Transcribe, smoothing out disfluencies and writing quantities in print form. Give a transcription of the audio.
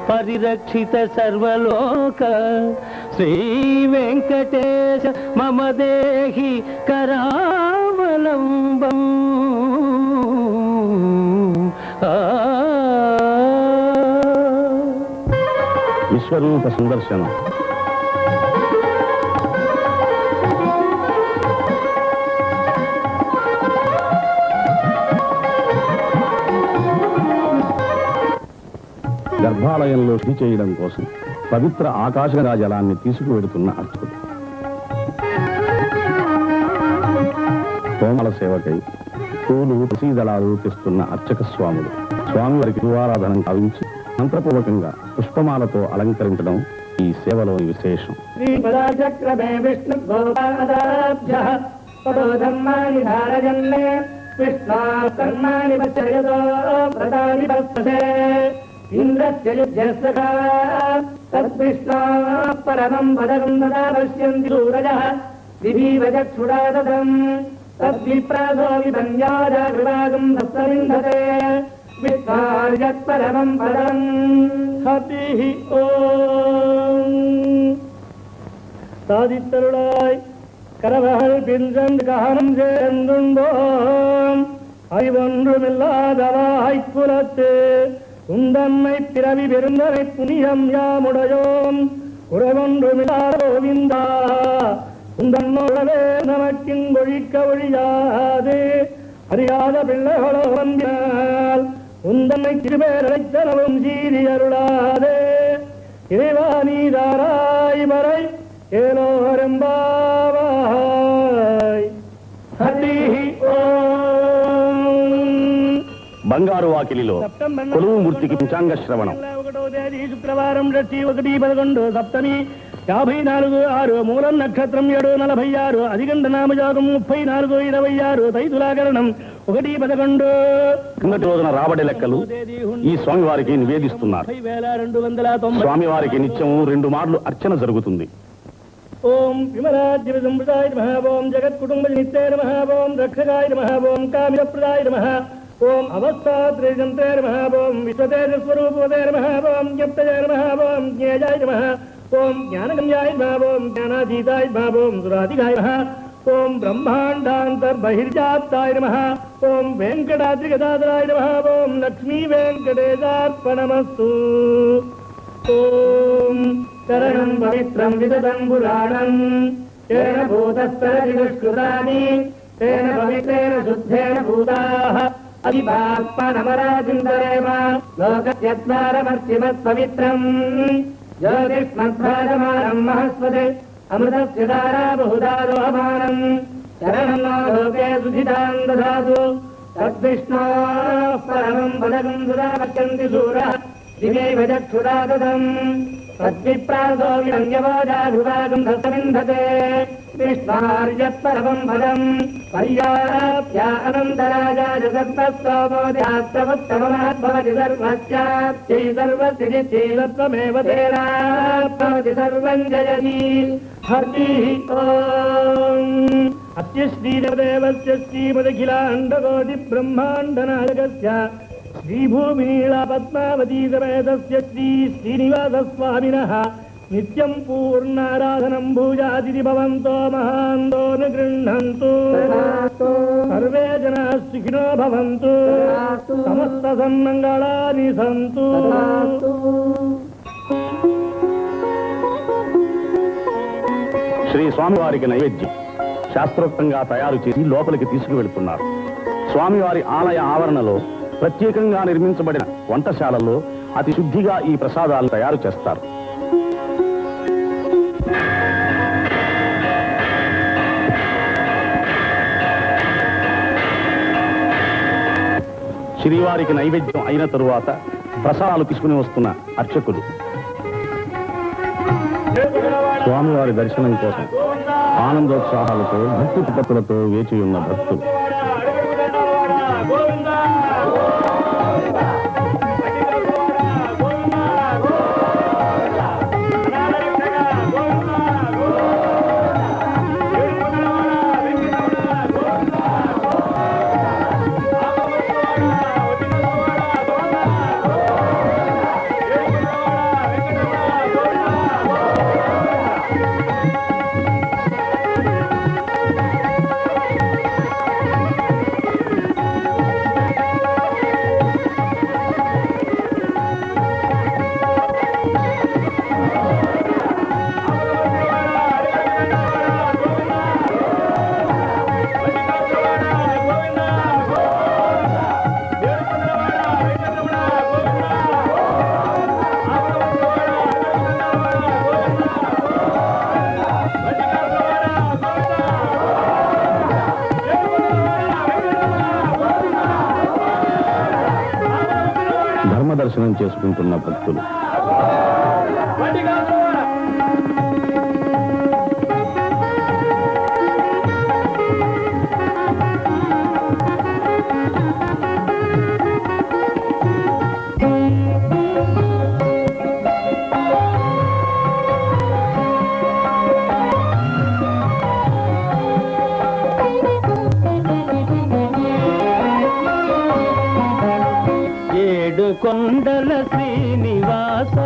పరిరక్షిత సర్వలోక శ్రీ వెంకటేశ మమ దేహి కరావలంబం. విశ్వరూప సుదర్శనం. గర్భాలయంలో శుద్ధి చేయడం కోసం పవిత్ర ఆకాశగంగా జలాన్ని తీసుకువెడుతున్న అర్చకుడు. హోమాల సేవకై పూలు తులసీదళాలు తెస్తున్న అర్చక స్వాములు స్వామివారికి పూజారాధన కావించి మంత్రపూర్వకంగా పుష్పమాలతో అలంకరించడం ఈ సేవలోని విశేషం. పరమం పదం పశ్యంతి సూరజః దివీవ చక్షురాదం తద్విప్రాసో విభంజాజాగృవాగం భక్తవిందతే విష్ణార్యత్పరమం పదం ஹரிஹ ஓம். சாதித்தருளாய் கரவகள் பின்சென்று கானம் சேர்ந்துண்டோம் அறிவொன்றுமில்லாதவாய் குலத்து உந்தன்மை பிறவி பெருந்தனை புனியம் யாமுடையோம் உறவொன்றுமில்லாத கோவிந்தா உந்தன்னோடவே நமக்கிங்கொழிக்க ஒழியாது அறியாத பிள்ளைகளோ வந்தால் உந்தன்னை திருபேரழைத்தனவும் சீரி அருளாதே இறைவா நீதாராய் வரை ஏலோரம்பாவாய். ஹரிஹ ஓம். బంగారు వాకిలిలో కొలువు మూర్తికి పంచాంగ శ్రవణం. 1వ తేదీ శుక్రవారం 1/11 సప్తమి 54/6 మూలం నక్షత్రం 7/46 అధిగంట నామజాగం 34/26 తైతులాకరణం 1/11. కిందటి రోజున రాబడి లెక్కలు ఈ స్వామివారికి నివేదిస్తున్నారు. స్వామివారికి నిత్యం 2 మార్లు అర్చన జరుగుతుంది. ఓం విమలాద్య సంప్రదాయ నమః. ఓం జగత్కుటుంబ నిత్యాయ నమః. ఓం రక్షకాయ నమః. ఓం కామిరప్రదాయ నమః. ఓం అవస్థాత్రేజంతే నమః. ఓం విశ్వతేజస్వరూపవతే నమః. ఓం జ్ఞప్తయ నమః. ఓం జ్ఞేయాయ నమః. ఓం జ్ఞానగమ్యాయ నమః. ఓం జ్ఞానాతీతాయ నమః. ఓం సురాధికాయ నమః. ఓం బ్రహ్మాండాంతర్బహిర్జాప్తాయ నమః. ఓం వెంకటాద్రిగదాధరాయ నమః. ఓం లక్ష్మీ వెంకటేశార్పణమస్తు. ఓం శరణం పవిత్రం విదతం పురాణం తేన భూతస్తరతి దుష్కృతాని తేన పవిత్రేణ శుద్ధేన భూతాః అదిపాత్మనమరాజిందరేమ లోకస్యద్వారమర్చిమత్ పవిత్రం జ్యోతిష్మద్భాజమానం మహస్వతే అమృతస్య ధారా బహుదా రోహమానం శరణం లోకే సుధితాం దదాతు తద్విష్ణోః పరమం పదకం సుధా పశ్యంతి శూరః దివైవ చక్షురాదదం తద్విప్రాసో విరంజవాజాభివాగం భక్తవిందతే విష్ణార్యత్పరమం పదం పర్యాప్య అనంతరాజాయ సర్వస్తోమోద్యాత్రవత్తమమహద్భవతి సర్వస్యాప్యై సర్వసిద్ధిశ్చేదత్వమేవ తేనాప్నోతి సర్వం జయతి. హరిః ఓం. అస్య శ్రీదేవదేవస్య శ్రీమదఖిలాండకోటి బ్రహ్మాండనాయకస్య శ్రీభూమినీళా పద్మావతీ సమేతస్య శ్రీ శ్రీనివాసస్వామినః నిత్యం పూర్ణారాధనం భూజాతిథి భవంతో మహాంతో నిగృహ్ణంతు. సర్వే జనాః సుఖినో భవంతు. సమస్త సన్మంగళాని సంతు. శ్రీ స్వామివారికి నైవేద్యం శాస్త్రోక్తంగా తయారు చేసి లోపలికి తీసుకువెళ్తున్నారు. స్వామివారి ఆలయ ఆవరణలో ప్రత్యేకంగా నిర్మించబడిన వంటశాలలో అతి శుద్ధిగా ఈ ప్రసాదాలు తయారు చేస్తారు. శ్రీవారికి నైవేద్యం అయిన తరువాత ప్రసాదాలు తీసుకుని వస్తున్న అర్చకులు స్వామివారి దర్శనం కోసం ఆనందోత్సాహాలతో భక్తి పద్ధతులతో వేచి ఉన్న భక్తులు. చేసుకుంటున్న భక్తులు. కొండల శ్రీనివాస